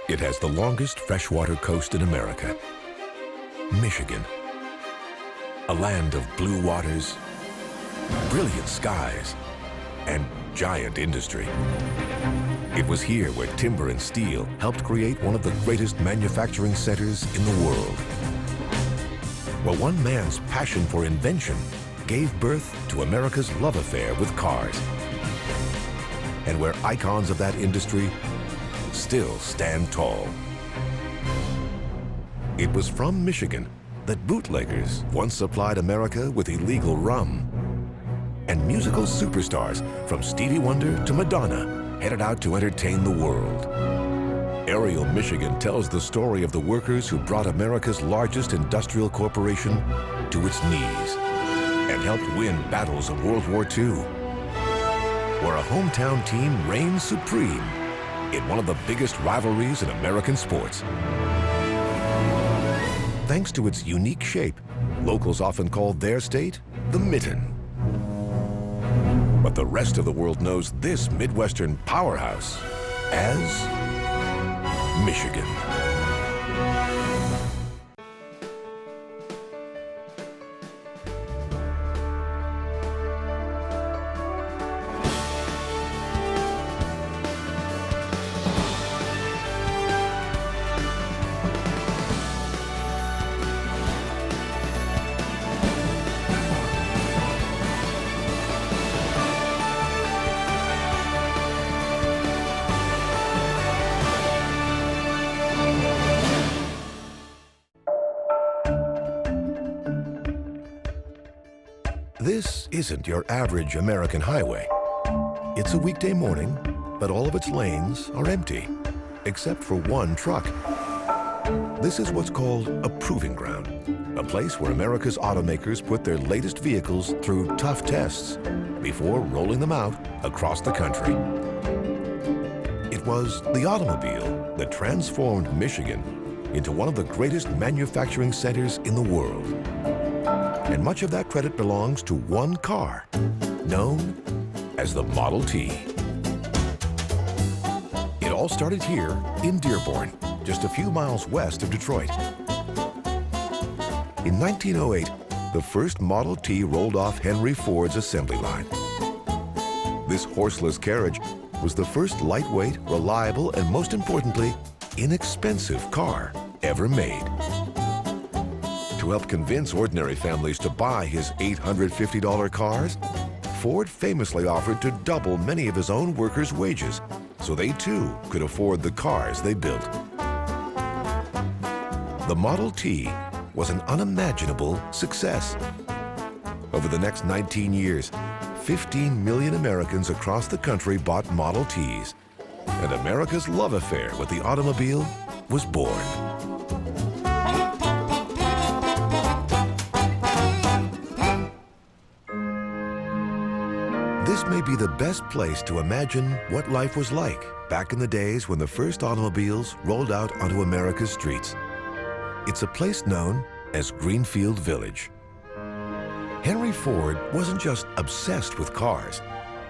It has the longest freshwater coast in America, Michigan. A land of blue waters, brilliant skies, and giant industry. It was here where timber and steel helped create one of the greatest manufacturing centers in the world. Where one man's passion for invention gave birth to America's love affair with cars. And where icons of that industry still stand tall. It was from Michigan that bootleggers once supplied America with illegal rum. And musical superstars from Stevie Wonder to Madonna headed out to entertain the world. Ariel, Michigan tells the story of the workers who brought America's largest industrial corporation to its knees and helped win battles of World War II, where a hometown team reigns supreme in one of the biggest rivalries in American sports. Thanks to its unique shape, locals often call their state the Mitten. But the rest of the world knows this Midwestern powerhouse as Michigan. This isn't your average American highway. It's a weekday morning, but all of its lanes are empty, except for one truck. This is what's called a proving ground, a place where America's automakers put their latest vehicles through tough tests before rolling them out across the country. It was the automobile that transformed Michigan into one of the greatest manufacturing centers in the world. And much of that credit belongs to one car, known as the Model T. It all started here in Dearborn, just a few miles west of Detroit. In 1908, the first Model T rolled off Henry Ford's assembly line. This horseless carriage was the first lightweight, reliable, and most importantly, inexpensive car ever made. To help convince ordinary families to buy his $850 cars, Ford famously offered to double many of his own workers' wages so they too could afford the cars they built. The Model T was an unimaginable success. Over the next 19 years, 15 million Americans across the country bought Model Ts, and America's love affair with the automobile was born. This may be the best place to imagine what life was like back in the days when the first automobiles rolled out onto America's streets. It's a place known as Greenfield Village. Henry Ford wasn't just obsessed with cars.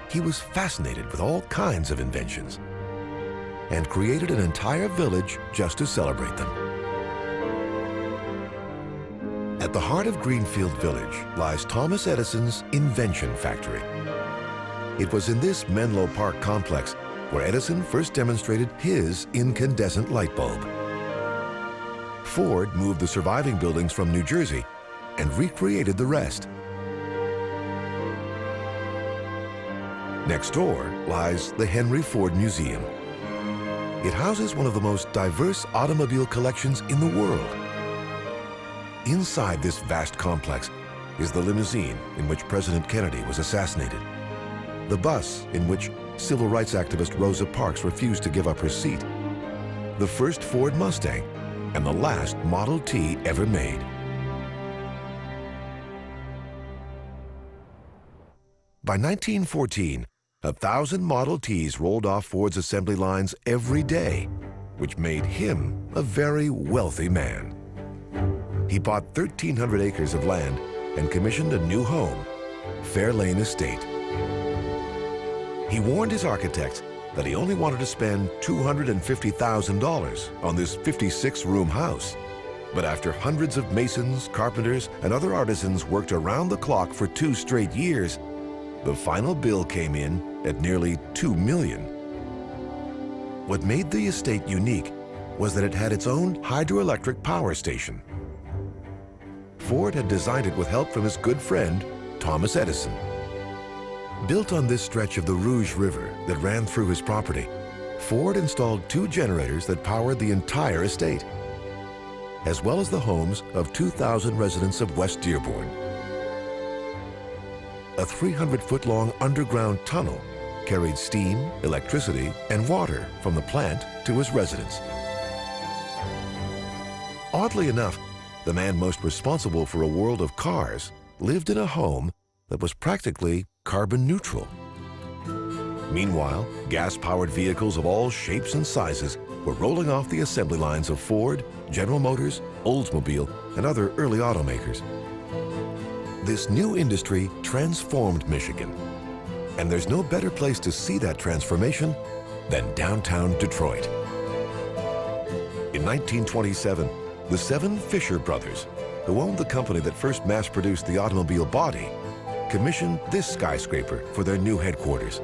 He was fascinated with all kinds of inventions and created an entire village just to celebrate them. At the heart of Greenfield Village lies Thomas Edison's invention factory. It was in this Menlo Park complex where Edison first demonstrated his incandescent light bulb. Ford moved the surviving buildings from New Jersey and recreated the rest. Next door lies the Henry Ford Museum. It houses one of the most diverse automobile collections in the world. Inside this vast complex is the limousine in which President Kennedy was assassinated, the bus in which civil rights activist Rosa Parks refused to give up her seat, the first Ford Mustang, and the last Model T ever made. By 1914, 1,000 Model Ts rolled off Ford's assembly lines every day, which made him a very wealthy man. He bought 1,300 acres of land and commissioned a new home, Fairlane Estate. He warned his architects that he only wanted to spend $250,000 on this 56-room house. But after hundreds of masons, carpenters, and other artisans worked around the clock for 2 straight years, the final bill came in at nearly $2 million. What made the estate unique was that it had its own hydroelectric power station. Ford had designed it with help from his good friend, Thomas Edison. Built on this stretch of the Rouge River that ran through his property, Ford installed 2 generators that powered the entire estate, as well as the homes of 2,000 residents of West Dearborn. A 300-foot-long underground tunnel carried steam, electricity, and water from the plant to his residence. Oddly enough, the man most responsible for a world of cars lived in a home that was practically carbon neutral. Meanwhile, gas-powered vehicles of all shapes and sizes were rolling off the assembly lines of Ford, General Motors, Oldsmobile, and other early automakers. This new industry transformed Michigan, and there's no better place to see that transformation than downtown Detroit. In 1927, the 7 Fisher brothers, who owned the company that first mass-produced the automobile body, commissioned this skyscraper for their new headquarters.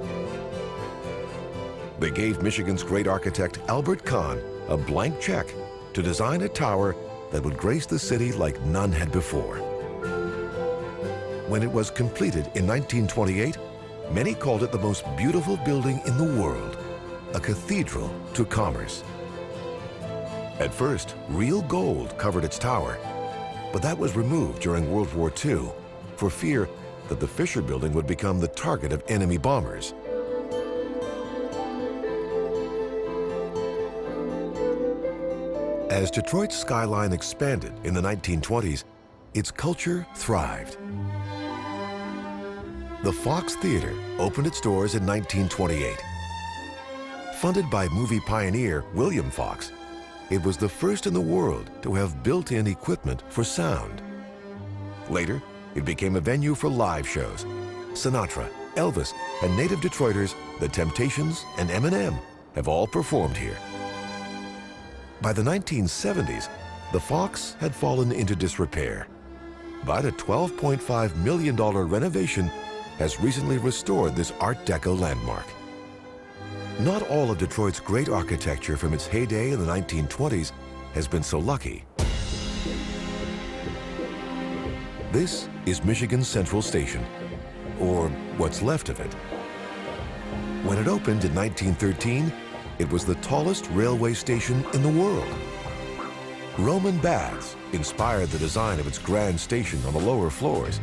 They gave Michigan's great architect Albert Kahn a blank check to design a tower that would grace the city like none had before. When it was completed in 1928, many called it the most beautiful building in the world, a cathedral to commerce. At first, real gold covered its tower, but that was removed during World War II for fear that the Fisher Building would become the target of enemy bombers. As Detroit's skyline expanded in the 1920s, its culture thrived. The Fox Theater opened its doors in 1928. Funded by movie pioneer William Fox, it was the first in the world to have built-in equipment for sound. Later, it became a venue for live shows. Sinatra, Elvis, and native Detroiters, The Temptations, and Eminem have all performed here. By the 1970s, the Fox had fallen into disrepair, but a $12.5 million renovation has recently restored this Art Deco landmark. Not all of Detroit's great architecture from its heyday in the 1920s has been so lucky. This is Michigan Central Station, or what's left of it. When it opened in 1913, it was the tallest railway station in the world. Roman baths inspired the design of its grand station on the lower floors.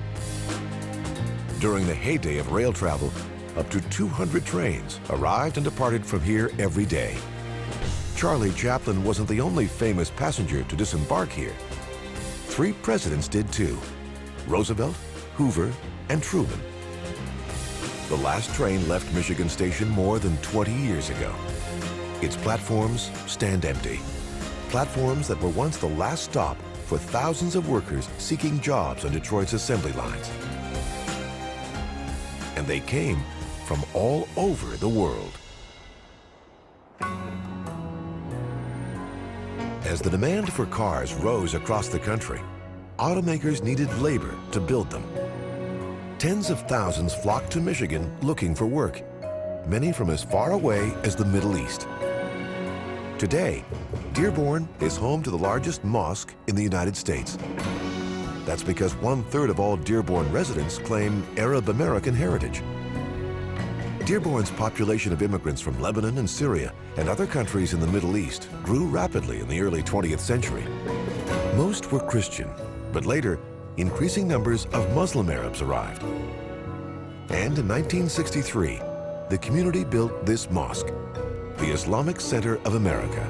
During the heyday of rail travel, up to 200 trains arrived and departed from here every day. Charlie Chaplin wasn't the only famous passenger to disembark here. 3 presidents did too: Roosevelt, Hoover, and Truman. The last train left Michigan Station more than 20 years ago. Its platforms stand empty. Platforms that were once the last stop for thousands of workers seeking jobs on Detroit's assembly lines. And they came from all over the world. As the demand for cars rose across the country, automakers needed labor to build them. Tens of thousands flocked to Michigan looking for work, many from as far away as the Middle East. Today, Dearborn is home to the largest mosque in the United States. That's because 1/3 of all Dearborn residents claim Arab American heritage. Dearborn's population of immigrants from Lebanon and Syria and other countries in the Middle East grew rapidly in the early 20th century. Most were Christian, but later, increasing numbers of Muslim Arabs arrived. And in 1963, the community built this mosque, the Islamic Center of America.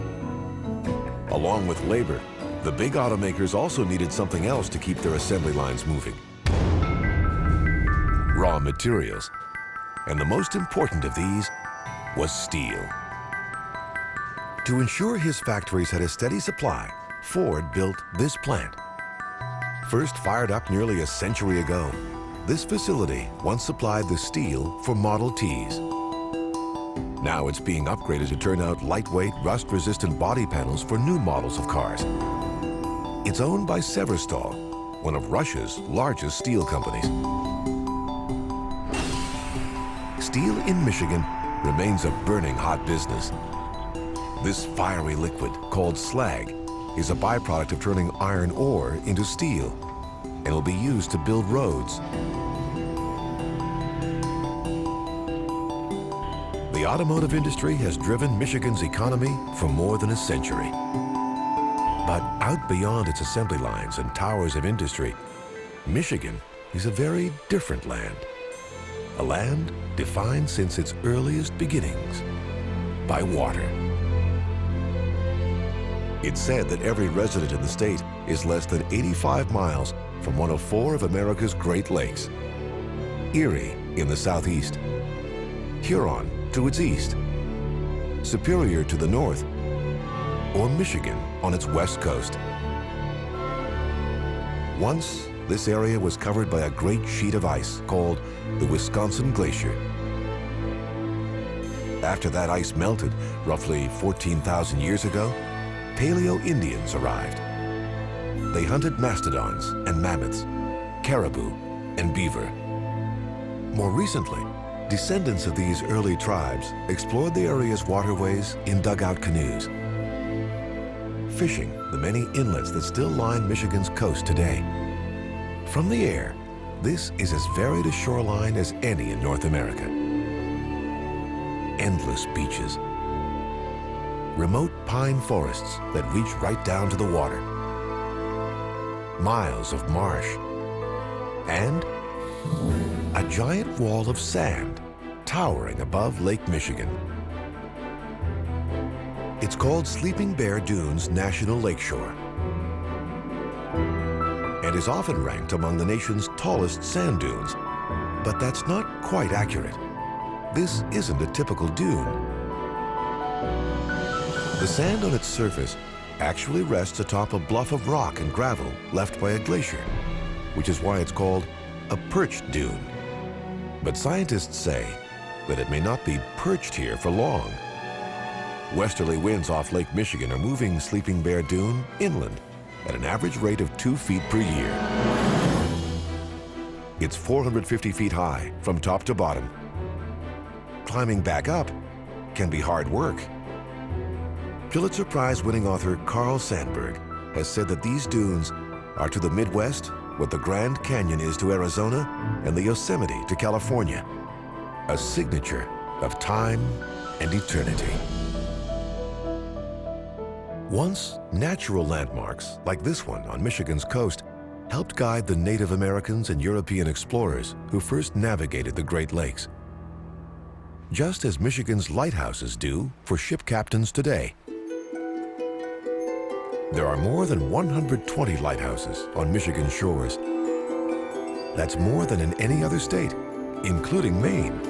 Along with labor, the big automakers also needed something else to keep their assembly lines moving: raw materials. And the most important of these was steel. To ensure his factories had a steady supply, Ford built this plant. First fired up nearly a century ago, this facility once supplied the steel for Model Ts. Now it's being upgraded to turn out lightweight, rust-resistant body panels for new models of cars. It's owned by Severstal, one of Russia's largest steel companies. Steel in Michigan remains a burning hot business. This fiery liquid, called slag, is a byproduct of turning iron ore into steel and will be used to build roads. The automotive industry has driven Michigan's economy for more than a century. But out beyond its assembly lines and towers of industry, Michigan is a very different land. A land defined since its earliest beginnings by water. It's said that every resident in the state is less than 85 miles from one of 4 of America's Great Lakes. Erie in the southeast, Huron to its east, Superior to the north, or Michigan on its west coast. Once, this area was covered by a great sheet of ice called the Wisconsin Glacier. After that ice melted, roughly 14,000 years ago, Paleo-Indians arrived. They hunted mastodons and mammoths, caribou and beaver. More recently, descendants of these early tribes explored the area's waterways in dugout canoes, fishing the many inlets that still line Michigan's coast today. From the air, this is as varied a shoreline as any in North America. Endless beaches, remote pine forests that reach right down to the water, miles of marsh, and a giant wall of sand towering above Lake Michigan. It's called Sleeping Bear Dunes National Lakeshore and is often ranked among the nation's tallest sand dunes. But that's not quite accurate. This isn't a typical dune. The sand on its surface actually rests atop a bluff of rock and gravel left by a glacier, which is why it's called a perched dune. But scientists say that it may not be perched here for long. Westerly winds off Lake Michigan are moving Sleeping Bear Dune inland at an average rate of 2 feet per year. It's 450 feet high from top to bottom. Climbing back up can be hard work. Pulitzer Prize-winning author Carl Sandburg has said that these dunes are to the Midwest what the Grand Canyon is to Arizona and the Yosemite to California, a signature of time and eternity. Once, natural landmarks like this one on Michigan's coast helped guide the Native Americans and European explorers who first navigated the Great Lakes, just as Michigan's lighthouses do for ship captains today. There are more than 120 lighthouses on Michigan's shores. That's more than in any other state, including Maine.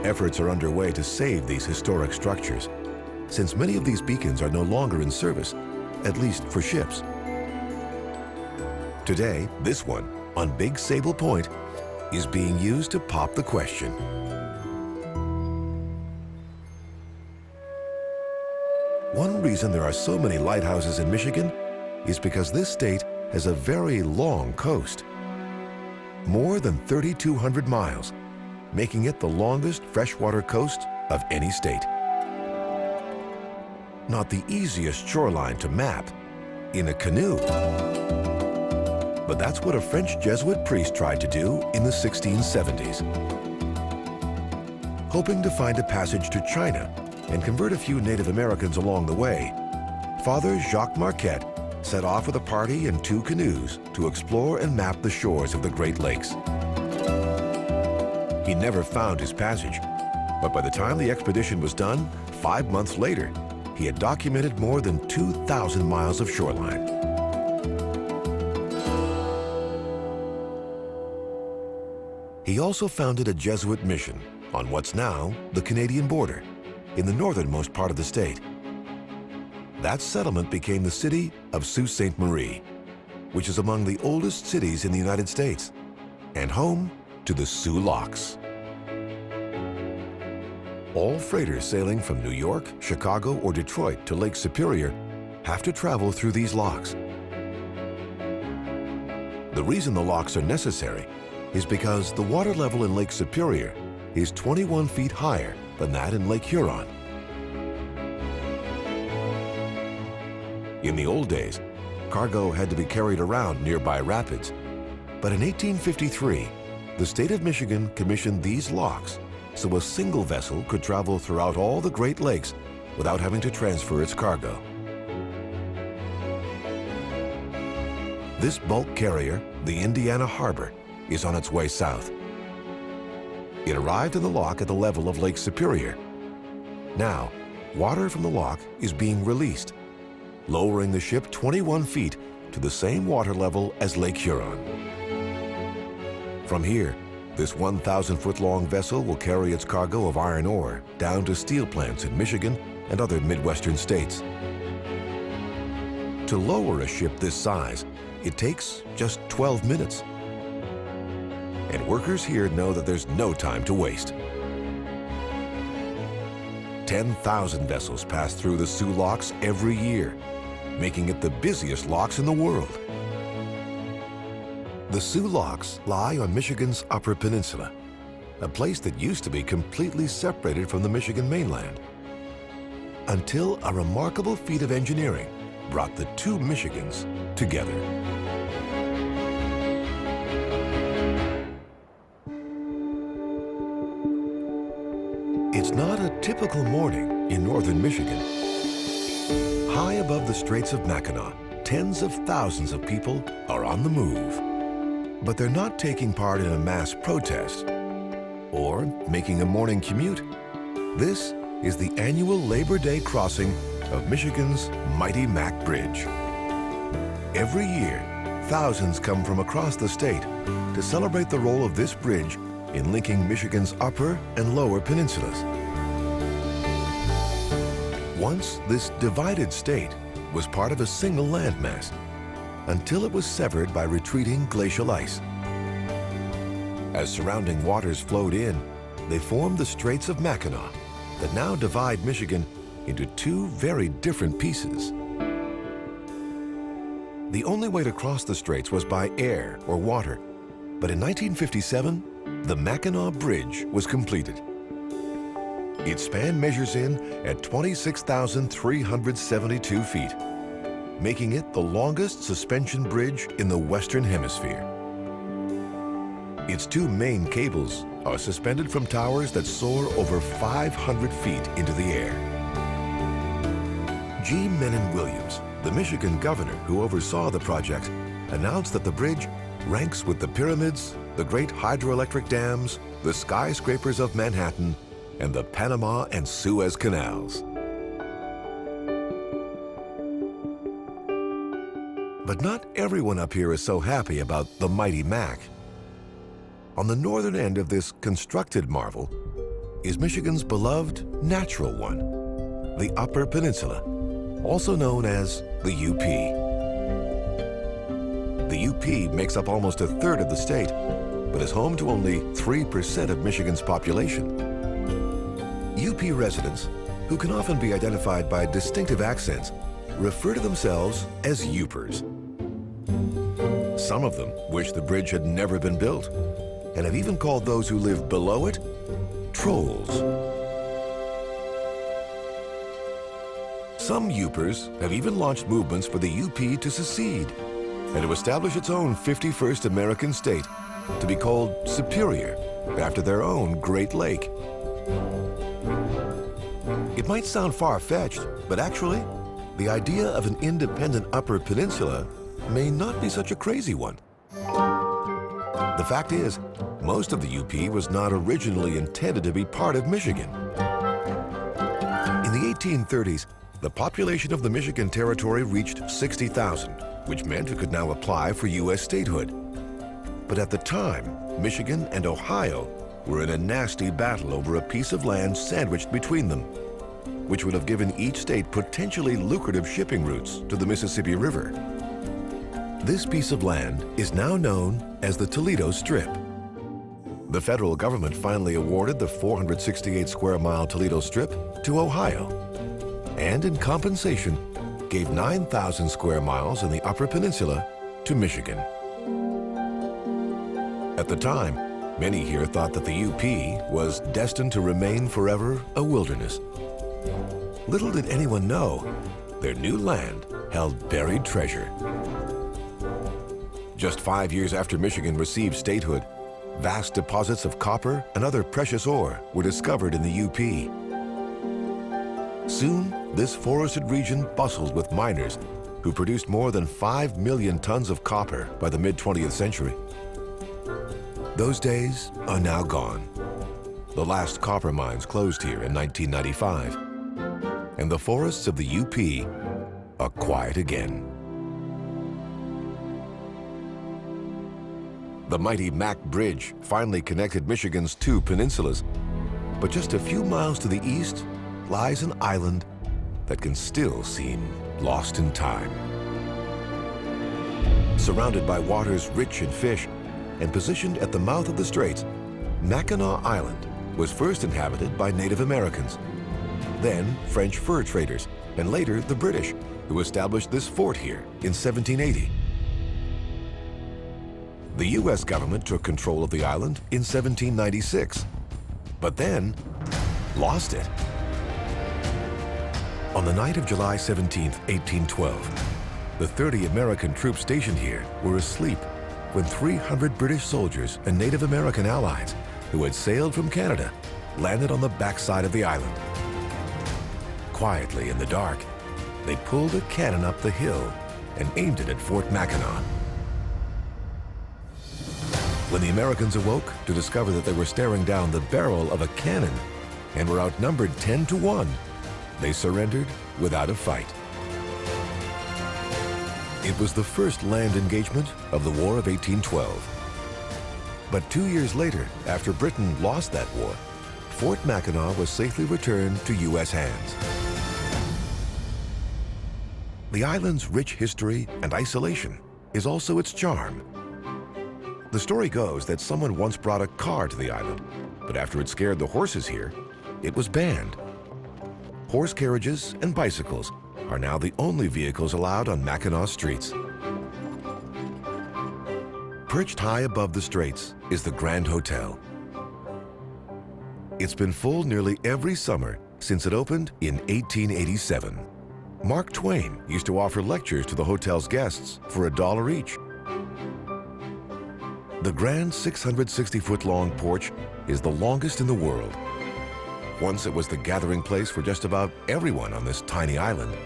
Efforts are underway to save these historic structures, since many of these beacons are no longer in service, at least for ships. Today, this one, on Big Sable Point, is being used to pop the question. One reason there are so many lighthouses in Michigan is because this state has a very long coast. More than 3,200 miles, making it the longest freshwater coast of any state. Not the easiest shoreline to map in a canoe. But that's what a French Jesuit priest tried to do in the 1670s. Hoping to find a passage to China and convert a few Native Americans along the way, Father Jacques Marquette set off with a party and 2 canoes to explore and map the shores of the Great Lakes. He never found his passage, but by the time the expedition was done, 5 months later, he had documented more than 2,000 miles of shoreline. He also founded a Jesuit mission on what's now the Canadian border, in the northernmost part of the state. That settlement became the city of Sault Ste. Marie, which is among the oldest cities in the United States and home to the Sioux Locks. All freighters sailing from New York, Chicago, or Detroit to Lake Superior have to travel through these locks. The reason the locks are necessary is because the water level in Lake Superior is 21 feet higher than that in Lake Huron. In the old days, cargo had to be carried around nearby rapids. But in 1853, the state of Michigan commissioned these locks so a single vessel could travel throughout all the Great Lakes without having to transfer its cargo. This bulk carrier, the Indiana Harbor, is on its way south. It arrived in the lock at the level of Lake Superior. Now, water from the lock is being released, lowering the ship 21 feet to the same water level as Lake Huron. From here, this 1,000-foot-long vessel will carry its cargo of iron ore down to steel plants in Michigan and other Midwestern states. To lower a ship this size, it takes just 12 minutes. And workers here know that there's no time to waste. 10,000 vessels pass through the Soo locks every year, making it the busiest locks in the world. The Soo locks lie on Michigan's Upper Peninsula, a place that used to be completely separated from the Michigan mainland, until a remarkable feat of engineering brought the two Michigans together. It's not a typical morning in northern Michigan. High above the Straits of Mackinac, tens of thousands of people are on the move. But they're not taking part in a mass protest or making a morning commute. This is the annual Labor Day crossing of Michigan's Mighty Mac Bridge. Every year, thousands come from across the state to celebrate the role of this bridge in linking Michigan's upper and lower peninsulas. Once, this divided state was part of a single landmass until it was severed by retreating glacial ice. As surrounding waters flowed in, they formed the Straits of Mackinac that now divide Michigan into two very different pieces. The only way to cross the straits was by air or water, but in 1957, the Mackinac Bridge was completed. Its span measures in at 26,372 feet, making it the longest suspension bridge in the Western Hemisphere. Its two main cables are suspended from towers that soar over 500 feet into the air. G. Mennen Williams, the Michigan governor who oversaw the project, announced that the bridge ranks with the pyramids, the great hydroelectric dams, the skyscrapers of Manhattan, and the Panama and Suez Canals. But not everyone up here is so happy about the Mighty Mac. On the northern end of this constructed marvel is Michigan's beloved natural one, the Upper Peninsula, also known as the UP. The UP makes up almost a third of the state, but is home to only 3% of Michigan's population. UP residents, who can often be identified by distinctive accents, refer to themselves as Yoopers. Some of them wish the bridge had never been built, and have even called those who live below it trolls. Some Yoopers have even launched movements for the UP to secede and to establish its own 51st American state, to be called Superior, after their own Great Lake. It might sound far-fetched, but actually, the idea of an independent Upper Peninsula may not be such a crazy one. The fact is, most of the UP was not originally intended to be part of Michigan. In the 1830s, the population of the Michigan Territory reached 60,000, which meant it could now apply for U.S. statehood. But at the time, Michigan and Ohio were in a nasty battle over a piece of land sandwiched between them, which would have given each state potentially lucrative shipping routes to the Mississippi River. This piece of land is now known as the Toledo Strip. The federal government finally awarded the 468-square-mile Toledo Strip to Ohio, and in compensation, gave 9,000 square miles in the Upper Peninsula to Michigan. At the time, many here thought that the UP was destined to remain forever a wilderness. Little did anyone know, their new land held buried treasure. Just 5 years after Michigan received statehood, vast deposits of copper and other precious ore were discovered in the UP. Soon, this forested region bustled with miners who produced more than 5 million tons of copper by the mid-20th century. Those days are now gone. The last copper mines closed here in 1995, and the forests of the UP are quiet again. The mighty Mack Bridge finally connected Michigan's two peninsulas, but just a few miles to the east lies an island that can still seem lost in time. Surrounded by waters rich in fish and positioned at the mouth of the straits, Mackinac Island was first inhabited by Native Americans, then French fur traders, and later the British, who established this fort here in 1780. The U.S. government took control of the island in 1796, but then lost it. On the night of July 17, 1812, the 30 American troops stationed here were asleep when 300 British soldiers and Native American allies who had sailed from Canada landed on the backside of the island. Quietly in the dark, they pulled a cannon up the hill and aimed it at Fort Mackinac. When the Americans awoke to discover that they were staring down the barrel of a cannon and were outnumbered 10 to 1, they surrendered without a fight. It was the first land engagement of the War of 1812. But 2 years later, after Britain lost that war, Fort Mackinac was safely returned to U.S. hands. The island's rich history and isolation is also its charm. The story goes that someone once brought a car to the island, but after it scared the horses here, it was banned. Horse carriages and bicycles are now the only vehicles allowed on Mackinac streets. Perched high above the straits is the Grand Hotel. It's been full nearly every summer since it opened in 1887. Mark Twain used to offer lectures to the hotel's guests for $1 each. The grand 660-foot-long porch is the longest in the world. Once it was the gathering place for just about everyone on this tiny island.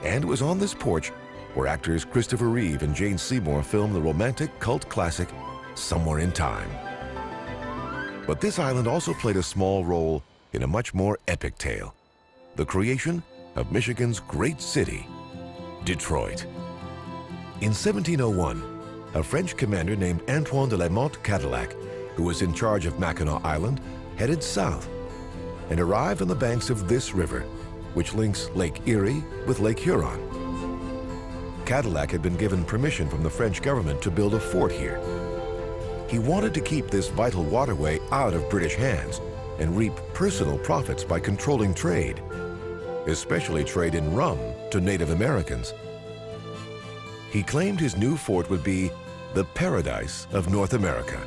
And it was on this porch where actors Christopher Reeve and Jane Seymour filmed the romantic cult classic, Somewhere in Time. But this island also played a small role in a much more epic tale, the creation of Michigan's great city, Detroit. In 1701, a French commander named Antoine de La Motte Cadillac, who was in charge of Mackinac Island, headed south and arrived on the banks of this river, which links Lake Erie with Lake Huron. Cadillac had been given permission from the French government to build a fort here. He wanted to keep this vital waterway out of British hands and reap personal profits by controlling trade, especially trade in rum to Native Americans. He claimed his new fort would be the paradise of North America.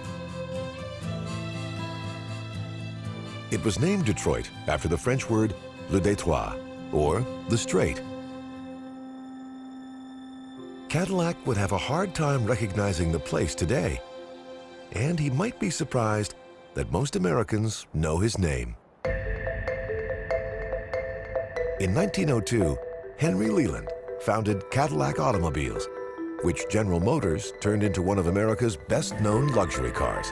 It was named Detroit after the French word le détroit, or the strait. Cadillac would have a hard time recognizing the place today, and he might be surprised that most Americans know his name. In 1902, Henry Leland founded Cadillac Automobiles, which General Motors turned into one of America's best-known luxury cars.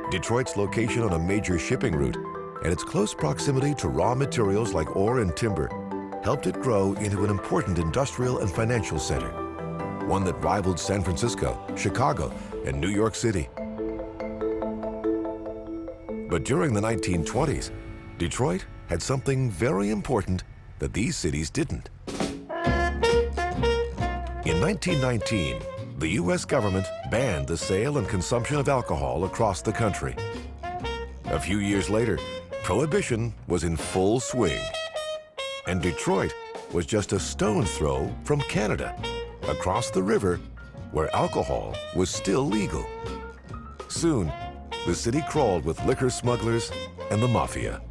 Detroit's location on a major shipping route and its close proximity to raw materials like ore and timber helped it grow into an important industrial and financial center, one that rivaled San Francisco, Chicago, and New York City. But during the 1920s, Detroit had something very important that these cities didn't. In 1919, the U.S. government banned the sale and consumption of alcohol across the country. A few years later, Prohibition was in full swing, and Detroit was just a stone's throw from Canada, across the river, where alcohol was still legal. Soon, the city crawled with liquor smugglers and the mafia.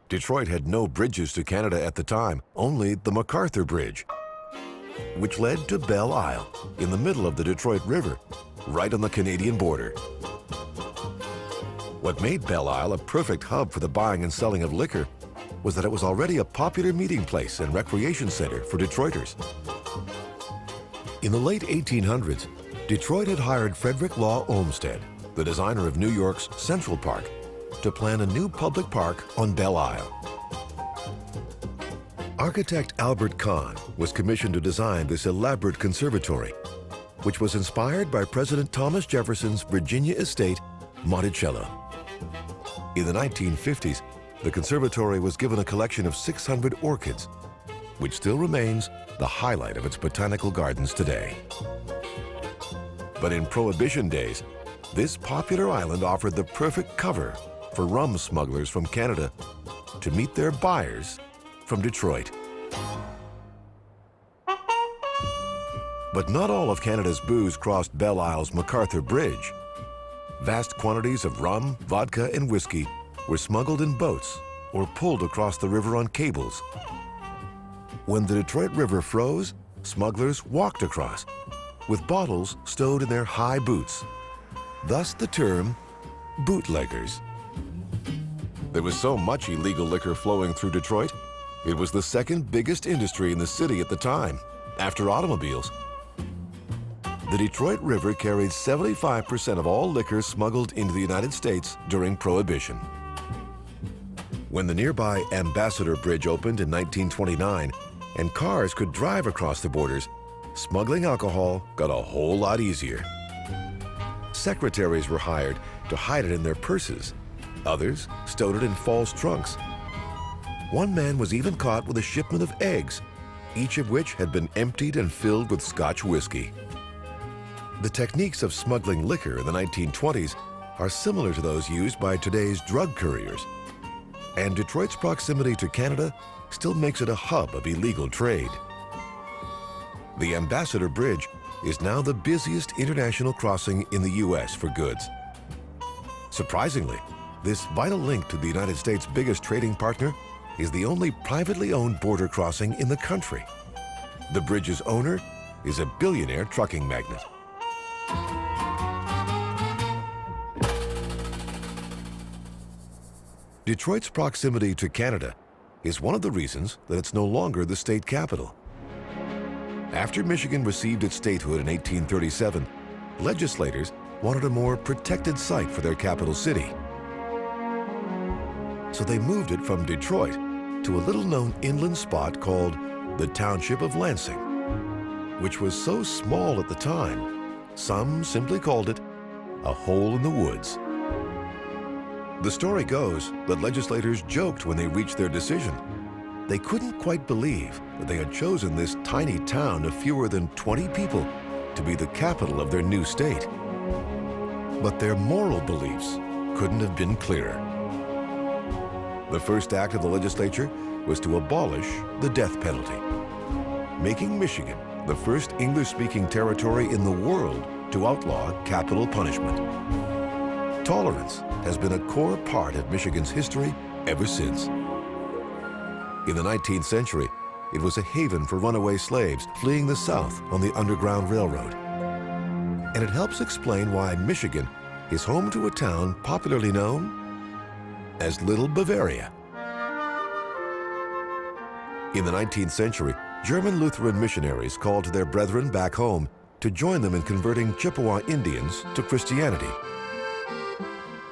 Detroit had no bridges to Canada at the time, only the MacArthur Bridge, which led to Belle Isle, in the middle of the Detroit River, right on the Canadian border. What made Belle Isle a perfect hub for the buying and selling of liquor was that it was already a popular meeting place and recreation center for Detroiters. In the late 1800s, Detroit had hired Frederick Law Olmsted, the designer of New York's Central Park, to plan a new public park on Belle Isle. Architect Albert Kahn was commissioned to design this elaborate conservatory, which was inspired by President Thomas Jefferson's Virginia estate, Monticello. In the 1950s, the conservatory was given a collection of 600 orchids, which still remains the highlight of its botanical gardens today. But in Prohibition days, this popular island offered the perfect cover for rum smugglers from Canada to meet their buyers from Detroit. But not all of Canada's booze crossed Belle Isle's MacArthur Bridge. Vast quantities of rum, vodka, and whiskey were smuggled in boats or pulled across the river on cables. When the Detroit River froze, smugglers walked across, with bottles stowed in their high boots. Thus the term bootleggers. There was so much illegal liquor flowing through Detroit, it was the second biggest industry in the city at the time, after automobiles. The Detroit River carried 75% of all liquor smuggled into the United States during Prohibition. When the nearby Ambassador Bridge opened in 1929 and cars could drive across the borders, smuggling alcohol got a whole lot easier. Secretaries were hired to hide it in their purses. Others stowed it in false trunks. One man was even caught with a shipment of eggs, each of which had been emptied and filled with Scotch whiskey. The techniques of smuggling liquor in the 1920s are similar to those used by today's drug couriers. And Detroit's proximity to Canada still makes it a hub of illegal trade. The Ambassador Bridge is now the busiest international crossing in the U.S. for goods. Surprisingly, this vital link to the United States' biggest trading partner is the only privately owned border crossing in the country. The bridge's owner is a billionaire trucking magnate. Detroit's proximity to Canada is one of the reasons that it's no longer the state capital. After Michigan received its statehood in 1837, legislators wanted a more protected site for their capital city. So they moved it from Detroit to a little-known inland spot called the Township of Lansing, which was so small at the time, some simply called it a hole in the woods. The story goes that legislators joked when they reached their decision. They couldn't quite believe that they had chosen this tiny town of fewer than 20 people to be the capital of their new state. But their moral beliefs couldn't have been clearer. The first act of the legislature was to abolish the death penalty, making Michigan the first English-speaking territory in the world to outlaw capital punishment. Tolerance has been a core part of Michigan's history ever since. In the 19th century, it was a haven for runaway slaves fleeing the South on the Underground Railroad. And it helps explain why Michigan is home to a town popularly known as Little Bavaria. In the 19th century, German Lutheran missionaries called to their brethren back home to join them in converting Chippewa Indians to Christianity.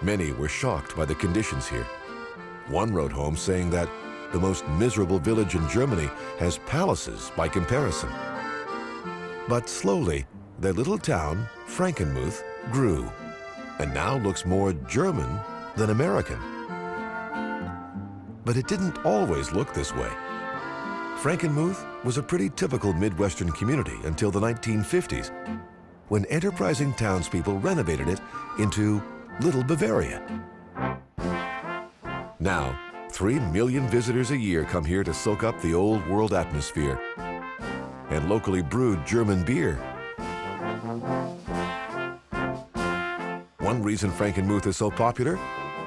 Many were shocked by the conditions here. One wrote home saying that the most miserable village in Germany has palaces by comparison. But slowly, their little town, Frankenmuth, grew, and now looks more German than American. But it didn't always look this way. Frankenmuth was a pretty typical Midwestern community until the 1950s, when enterprising townspeople renovated it into Little Bavaria. Now, 3 million visitors a year come here to soak up the old world atmosphere and locally brewed German beer. One reason Frankenmuth is so popular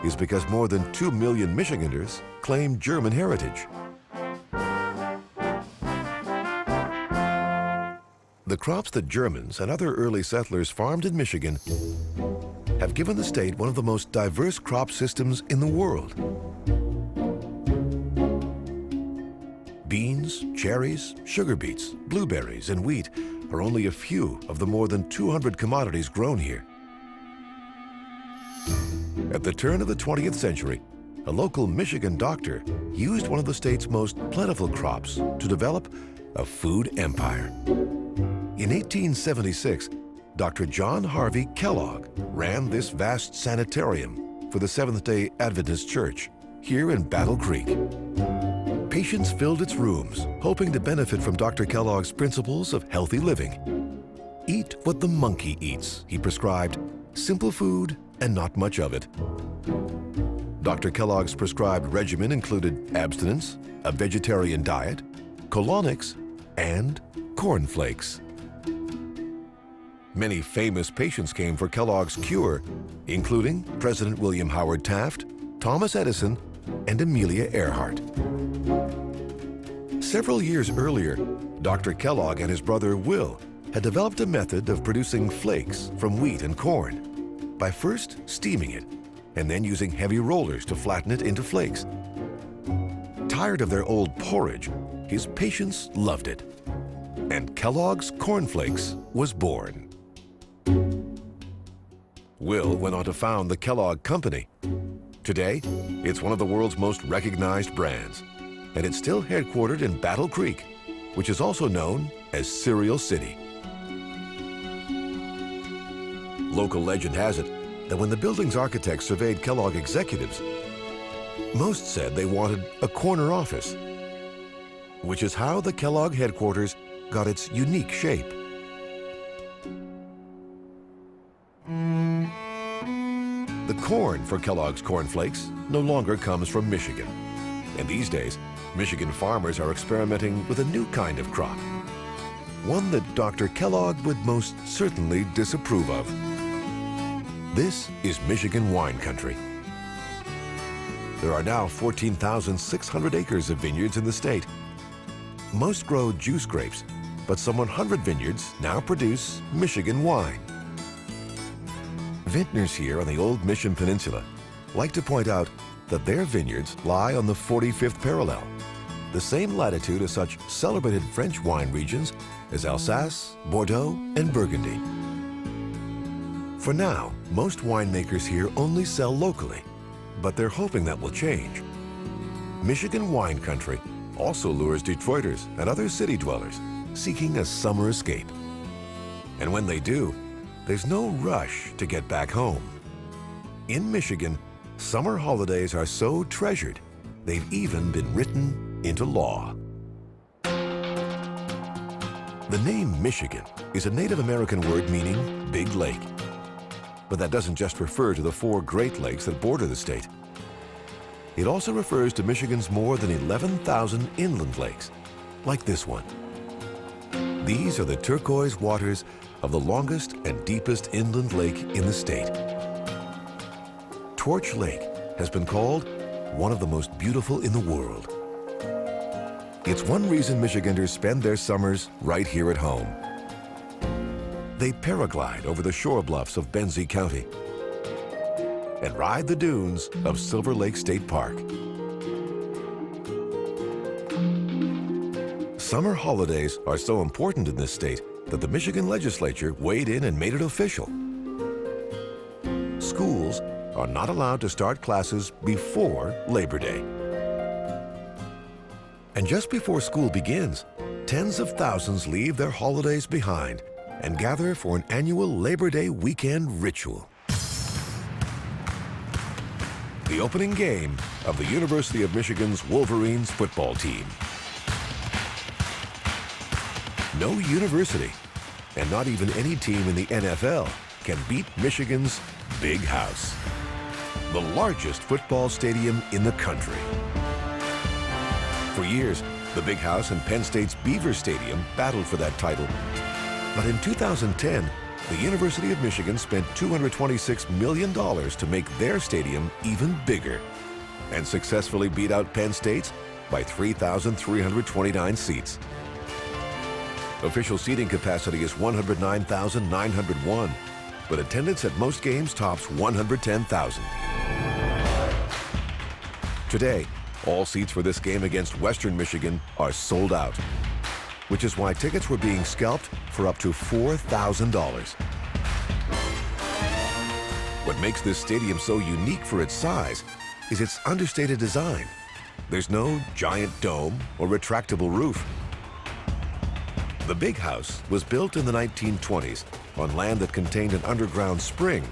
is because more than 2 million Michiganders claim German heritage. The crops that Germans and other early settlers farmed in Michigan have given the state one of the most diverse crop systems in the world. Beans, cherries, sugar beets, blueberries, and wheat are only a few of the more than 200 commodities grown here. At the turn of the 20th century, a local Michigan doctor used one of the state's most plentiful crops to develop a food empire. In 1876, Dr. John Harvey Kellogg ran this vast sanitarium for the Seventh-day Adventist Church here in Battle Creek. Patients filled its rooms, hoping to benefit from Dr. Kellogg's principles of healthy living. Eat what the monkey eats, he prescribed. Simple food and not much of it. Dr. Kellogg's prescribed regimen included abstinence, a vegetarian diet, colonics, and cornflakes. Many famous patients came for Kellogg's cure, including President William Howard Taft, Thomas Edison, and Amelia Earhart. Several years earlier, Dr. Kellogg and his brother Will had developed a method of producing flakes from wheat and corn by first steaming it and then using heavy rollers to flatten it into flakes. Tired of their old porridge, his patients loved it, and Kellogg's Corn Flakes was born. Will went on to found the Kellogg Company. Today, it's one of the world's most recognized brands, and it's still headquartered in Battle Creek, which is also known as Cereal City. Local legend has it that when the building's architects surveyed Kellogg executives, most said they wanted a corner office, which is how the Kellogg headquarters got its unique shape. The corn for Kellogg's Corn Flakes no longer comes from Michigan. And these days, Michigan farmers are experimenting with a new kind of crop, one that Dr. Kellogg would most certainly disapprove of. This is Michigan wine country. There are now 14,600 acres of vineyards in the state. Most grow juice grapes, but some 100 vineyards now produce Michigan wine. Vintners here on the old Mission Peninsula like to point out that their vineyards lie on the 45th parallel, the same latitude as such celebrated French wine regions as Alsace, Bordeaux, and Burgundy. For now, most winemakers here only sell locally, but they're hoping that will change. Michigan wine country also lures Detroiters and other city dwellers seeking a summer escape. And when they do, there's no rush to get back home. In Michigan, summer holidays are so treasured, they've even been written into law. The name Michigan is a Native American word meaning big lake. But that doesn't just refer to the 4 Great Lakes that border the state. It also refers to Michigan's more than 11,000 inland lakes, like this one. These are the turquoise waters of the longest and deepest inland lake in the state. Torch Lake has been called one of the most beautiful in the world. It's one reason Michiganders spend their summers right here at home. They paraglide over the shore bluffs of Benzie County and ride the dunes of Silver Lake State Park. Summer holidays are so important in this state that the Michigan legislature weighed in and made it official. Schools are not allowed to start classes before Labor Day. And just before school begins, tens of thousands leave their holidays behind and gather for an annual Labor Day weekend ritual. The opening game of the University of Michigan's Wolverines football team. No university, and not even any team in the NFL, can beat Michigan's Big House, the largest football stadium in the country. For years, the Big House and Penn State's Beaver Stadium battled for that title. But in 2010, the University of Michigan spent $226 million to make their stadium even bigger and successfully beat out Penn State's by 3,329 seats. Official seating capacity is 109,901, but attendance at most games tops 110,000. Today, all seats for this game against Western Michigan are sold out, which is why tickets were being scalped for up to $4,000. What makes this stadium so unique for its size is its understated design. There's no giant dome or retractable roof. The Big House was built in the 1920s on land that contained an underground spring.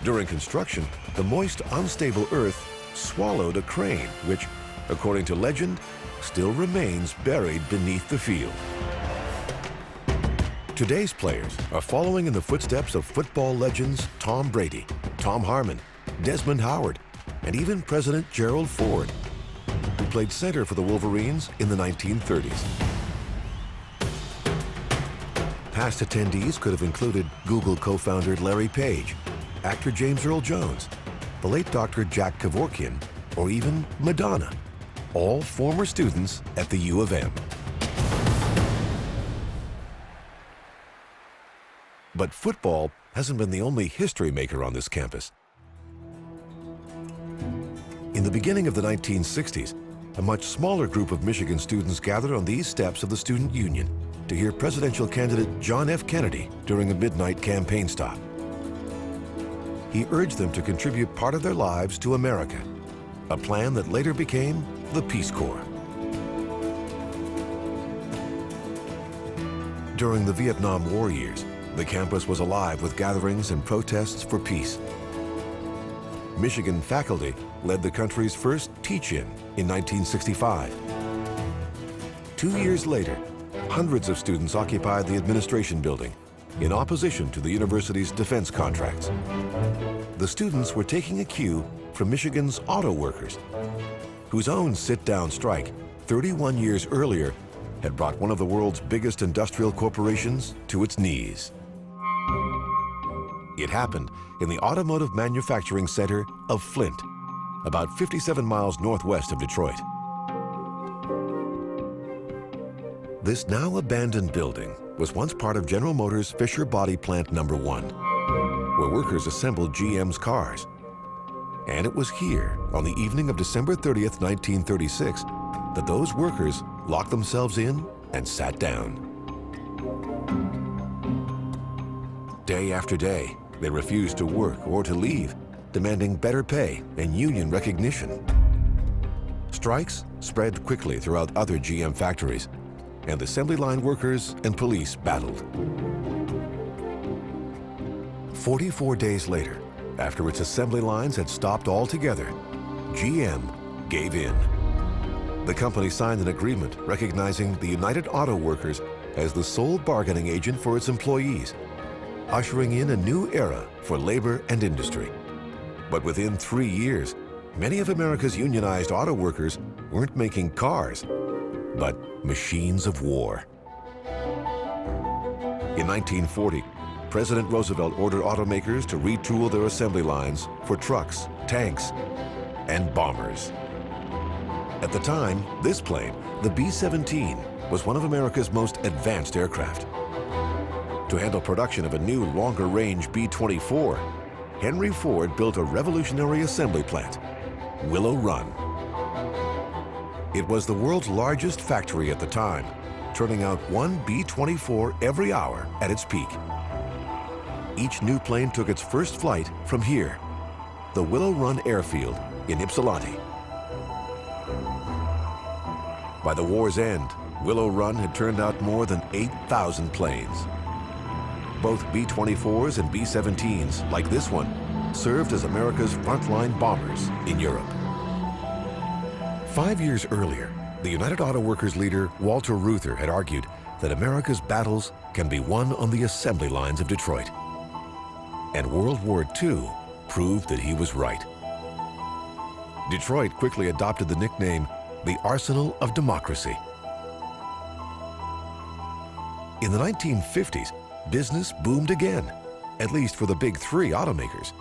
During construction, the moist, unstable earth swallowed a crane, which, according to legend, still remains buried beneath the field. Today's players are following in the footsteps of football legends Tom Brady, Tom Harmon, Desmond Howard, and even President Gerald Ford, who played center for the Wolverines in the 1930s. Past attendees could have included Google co-founder Larry Page, actor James Earl Jones, the late Dr. Jack Kevorkian, or even Madonna, all former students at the U of M. But football hasn't been the only history maker on this campus. In the beginning of the 1960s, a much smaller group of Michigan students gathered on these steps of the Student Union to hear presidential candidate John F. Kennedy during a midnight campaign stop. He urged them to contribute part of their lives to America, a plan that later became the Peace Corps. During the Vietnam War years, the campus was alive with gatherings and protests for peace. Michigan faculty led the country's first teach-in in 1965. 2 years later, hundreds of students occupied the administration building in opposition to the university's defense contracts. The students were taking a cue from Michigan's auto workers, whose own sit-down strike 31 years earlier had brought one of the world's biggest industrial corporations to its knees. It happened in the automotive manufacturing center of Flint, about 57 miles northwest of Detroit. This now abandoned building was once part of General Motors Fisher Body Plant No. 1, where workers assembled GM's cars. And it was here, on the evening of December 30th, 1936, that those workers locked themselves in and sat down. Day after day, they refused to work or to leave, demanding better pay and union recognition. Strikes spread quickly throughout other GM factories, and assembly line workers and police battled. 44 days later, after its assembly lines had stopped altogether, GM gave in. The company signed an agreement recognizing the United Auto Workers as the sole bargaining agent for its employees, ushering in a new era for labor and industry. But within 3 years, many of America's unionized auto workers weren't making cars, but machines of war. In 1940, President Roosevelt ordered automakers to retool their assembly lines for trucks, tanks, and bombers. At the time, this plane, the B-17, was one of America's most advanced aircraft. To handle production of a new, longer-range B-24, Henry Ford built a revolutionary assembly plant, Willow Run. It was the world's largest factory at the time, turning out one B-24 every hour at its peak. Each new plane took its first flight from here, the Willow Run Airfield in Ypsilanti. By the war's end, Willow Run had turned out more than 8,000 planes. Both B-24s and B-17s, like this one, served as America's frontline bombers in Europe. 5 years earlier, the United Auto Workers leader Walter Reuther had argued that America's battles can be won on the assembly lines of Detroit. And World War II proved that he was right. Detroit quickly adopted the nickname the Arsenal of Democracy. In the 1950s, business boomed again, at least for the big three automakers.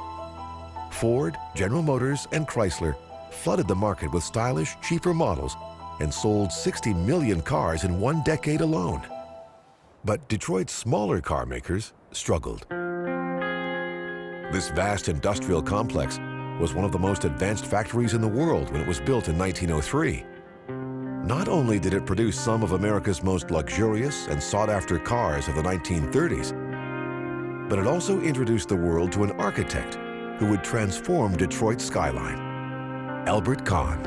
Ford, General Motors, and Chrysler flooded the market with stylish, cheaper models and sold 60 million cars in one decade alone. But Detroit's smaller car makers struggled. This vast industrial complex was one of the most advanced factories in the world when it was built in 1903. Not only did it produce some of America's most luxurious and sought-after cars of the 1930s, but it also introduced the world to an architect who would transform Detroit's skyline, Albert Kahn.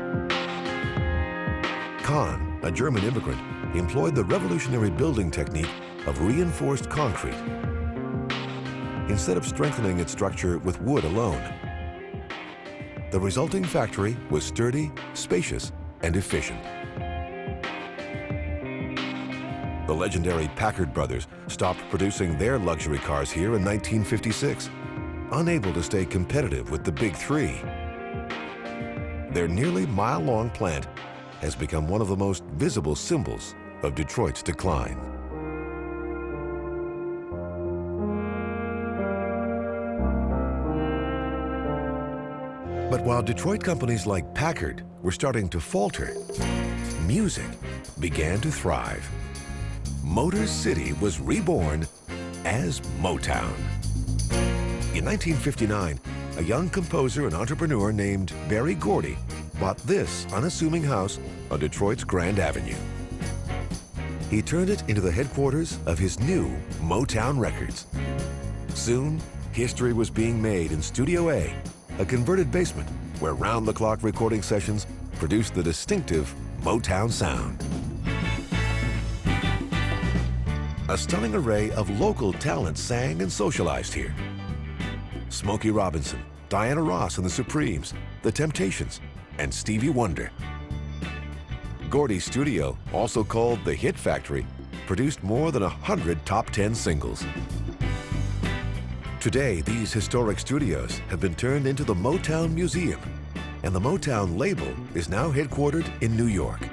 Kahn, a German immigrant, employed the revolutionary building technique of reinforced concrete instead of strengthening its structure with wood alone. The resulting factory was sturdy, spacious, and efficient. The legendary Packard brothers stopped producing their luxury cars here in 1956, unable to stay competitive with the big three. Their nearly mile-long plant has become one of the most visible symbols of Detroit's decline. But while Detroit companies like Packard were starting to falter, music began to thrive. Motor City was reborn as Motown. In 1959, a young composer and entrepreneur named Berry Gordy bought this unassuming house on Detroit's Grand Avenue. He turned it into the headquarters of his new Motown Records. Soon, history was being made in Studio A, a converted basement where round-the-clock recording sessions produced the distinctive Motown sound. A stunning array of local talent sang and socialized here. Smokey Robinson, Diana Ross and the Supremes, The Temptations, and Stevie Wonder. Gordy's studio, also called the Hit Factory, produced more than 100 top 10 singles. Today, these historic studios have been turned into the Motown Museum, and the Motown label is now headquartered in New York.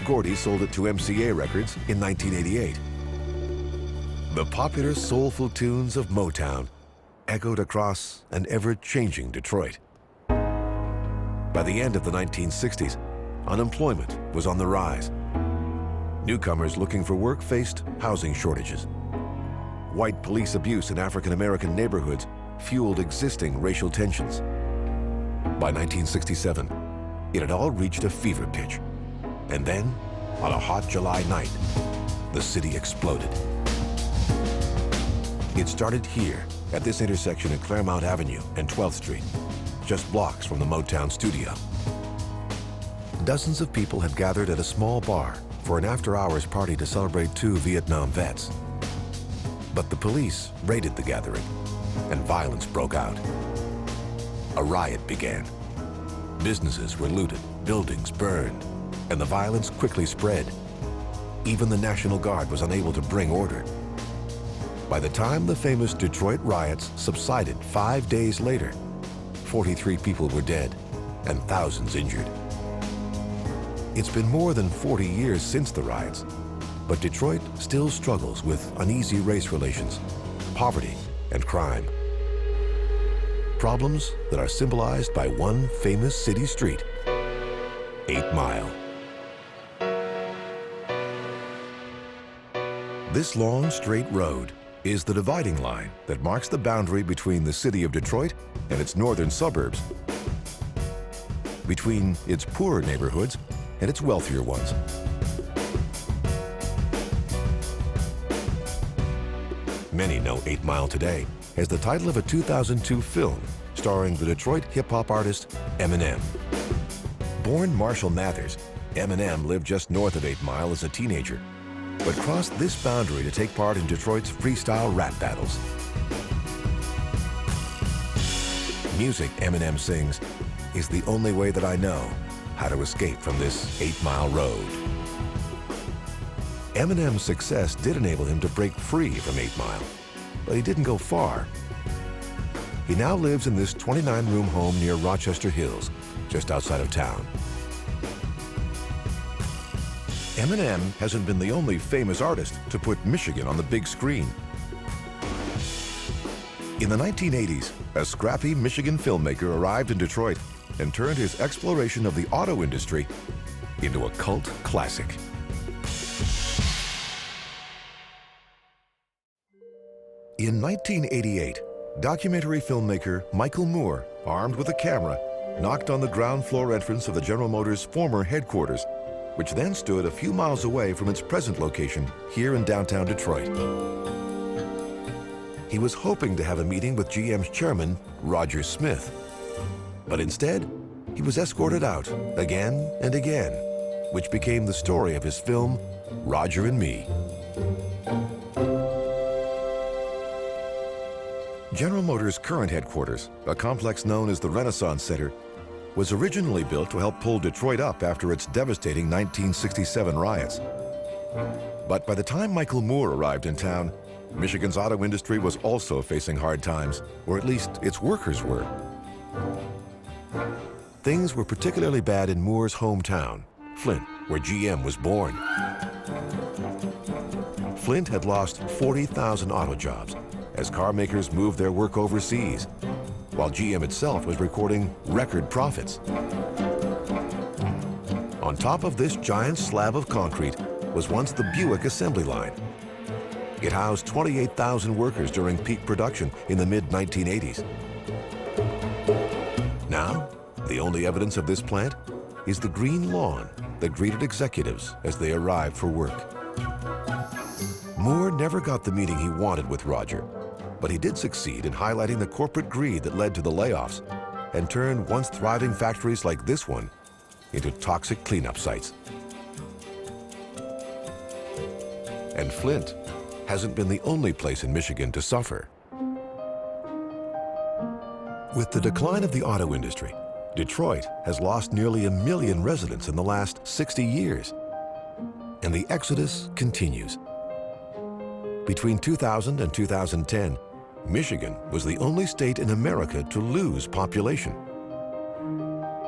Gordy sold it to MCA Records in 1988. The popular soulful tunes of Motown echoed across an ever-changing Detroit. By the end of the 1960s, unemployment was on the rise. Newcomers looking for work faced housing shortages. White police abuse in African-American neighborhoods fueled existing racial tensions. By 1967, it had all reached a fever pitch. And then, on a hot July night, the city exploded. It started here, at this intersection at Claremont Avenue and 12th Street, just blocks from the Motown studio. Dozens of people had gathered at a small bar for an after-hours party to celebrate 2 Vietnam vets. But the police raided the gathering, and violence broke out. A riot began. Businesses were looted, buildings burned, and the violence quickly spread. Even the National Guard was unable to bring order. By the time the famous Detroit riots subsided 5 days later, 43 people were dead and thousands injured. It's been more than 40 years since the riots, but Detroit still struggles with uneasy race relations, poverty, and crime. Problems that are symbolized by one famous city street, 8 Mile. This long, straight road is the dividing line that marks the boundary between the city of Detroit and its northern suburbs, between its poorer neighborhoods and its wealthier ones. Many know 8 Mile today as the title of a 2002 film starring the Detroit hip-hop artist Eminem. Born Marshall Mathers, Eminem lived just north of 8 Mile as a teenager, but crossed this boundary to take part in Detroit's freestyle rap battles. Music, Eminem sings, is the only way that I know how to escape from this 8 Mile road. Eminem's success did enable him to break free from 8 Mile, but he didn't go far. He now lives in this 29-room home near Rochester Hills, just outside of town. Eminem hasn't been the only famous artist to put Michigan on the big screen. In the 1980s, a scrappy Michigan filmmaker arrived in Detroit and turned his exploration of the auto industry into a cult classic. In 1988, documentary filmmaker Michael Moore, armed with a camera, knocked on the ground floor entrance of the General Motors' former headquarters, which then stood a few miles away from its present location here in downtown Detroit. He was hoping to have a meeting with GM's chairman, Roger Smith. But instead, he was escorted out again and again, which became the story of his film, Roger and Me. General Motors' current headquarters, a complex known as the Renaissance Center, was originally built to help pull Detroit up after its devastating 1967 riots. But by the time Michael Moore arrived in town, Michigan's auto industry was also facing hard times, or at least its workers were. Things were particularly bad in Moore's hometown, Flint, where GM was born. Flint had lost 40,000 auto jobs as car makers moved their work overseas, while GM itself was recording record profits. On top of this giant slab of concrete was once the Buick assembly line. It housed 28,000 workers during peak production in the mid-1980s. Now, the only evidence of this plant is the green lawn that greeted executives as they arrived for work. Moore never got the meeting he wanted with Roger, but he did succeed in highlighting the corporate greed that led to the layoffs and turned once thriving factories like this one into toxic cleanup sites. And Flint hasn't been the only place in Michigan to suffer. With the decline of the auto industry, Detroit has lost nearly 1 million residents in the last 60 years, and the exodus continues. Between 2000 and 2010, Michigan was the only state in America to lose population.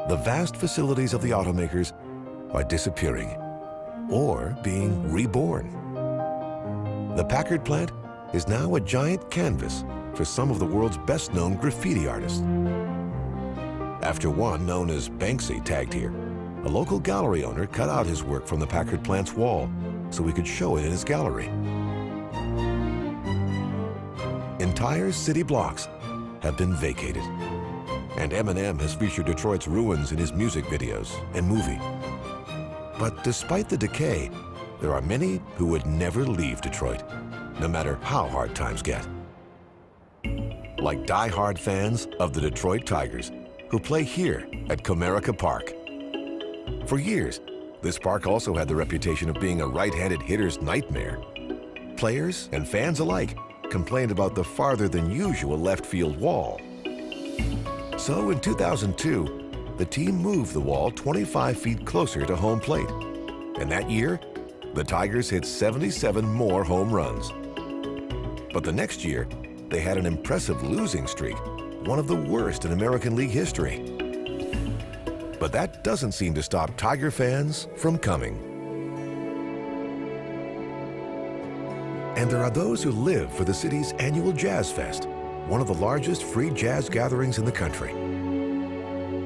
The vast facilities of the automakers are disappearing or being reborn. The Packard plant is now a giant canvas for some of the world's best-known graffiti artists. After one known as Banksy tagged here, a local gallery owner cut out his work from the Packard plant's wall so he could show it in his gallery. Entire city blocks have been vacated, and Eminem has featured Detroit's ruins in his music videos and movie. But despite the decay, there are many who would never leave Detroit, no matter how hard times get. Like die-hard fans of the Detroit Tigers, who play here at Comerica Park. For years, this park also had the reputation of being a right-handed hitter's nightmare. Players and fans alike complained about the farther than usual left field wall. So in 2002, the team moved the wall 25 feet closer to home plate. And that year, the Tigers hit 77 more home runs. But the next year, they had an impressive losing streak, one of the worst in American League history. But that doesn't seem to stop Tiger fans from coming. And there are those who live for the city's annual Jazz Fest, one of the largest free jazz gatherings in the country.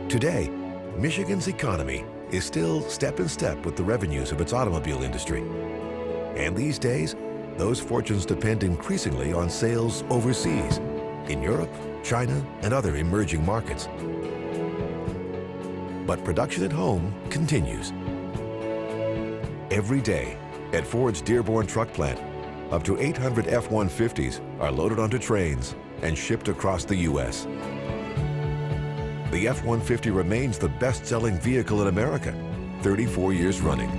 Today, Michigan's economy is still step in step with the revenues of its automobile industry. And these days, those fortunes depend increasingly on sales overseas, in Europe, China, and other emerging markets. But production at home continues. Every day, at Ford's Dearborn truck plant, up to 800 F-150s are loaded onto trains and shipped across the U.S. The F-150 remains the best-selling vehicle in America, 34 years running.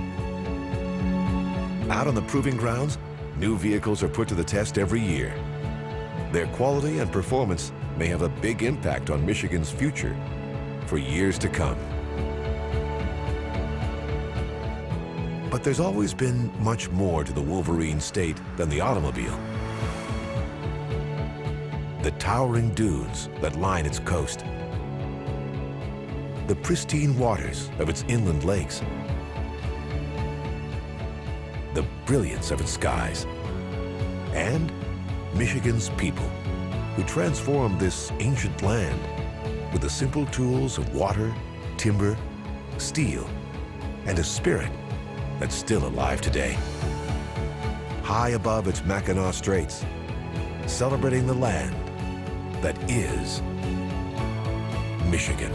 Out on the proving grounds, new vehicles are put to the test every year. Their quality and performance may have a big impact on Michigan's future for years to come. But there's always been much more to the Wolverine state than the automobile. The towering dunes that line its coast, the pristine waters of its inland lakes, the brilliance of its skies, and Michigan's people, who transformed this ancient land with the simple tools of water, timber, steel, and a spirit that's still alive today. High above its Mackinac Straits, celebrating the land that is Michigan.